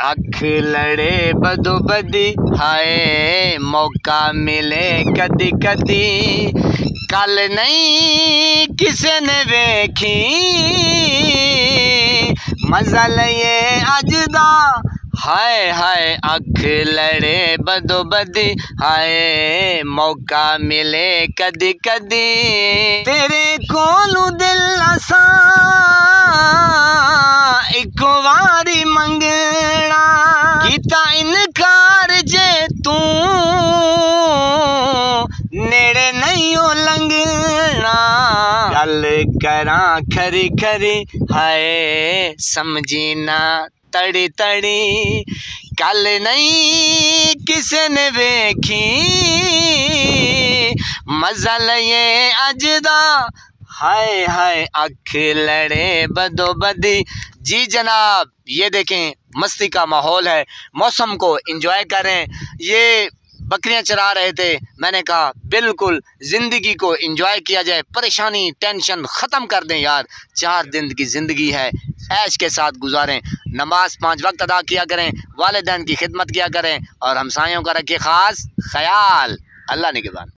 अख लड़े बदो बदी हाय मौका मिले कदी कदी कल नहीं किसे ने वेखी मजा लये अज दा हाय हाय अख लड़े बदो बदी हाय मौका मिले कदी कदी तेरे कोलू दिल असा एक वारी मंगना कीता इनकार जे तू नेड़े नहीं हो लंघना गल करा खरी खरी हाय समझी ना तड़ी तड़ी कल नहीं किसे ने वेखी मजा लये अज दा हाय हाय अख लड़े बदो बदी। जी जनाब, ये देखें मस्ती का माहौल है, मौसम को एंजॉय करें। ये बकरियां चरा रहे थे, मैंने कहा बिल्कुल ज़िंदगी को एंजॉय किया जाए, परेशानी टेंशन ख़त्म कर दें यार। 4 दिन की ज़िंदगी है, ऐश के साथ गुजारें। नमाज 5 वक्त अदा किया करें, वालिदैन की खिदमत किया करें और हमसायों का रखिए ख़ास ख्याल। अल्लाह निगहबान।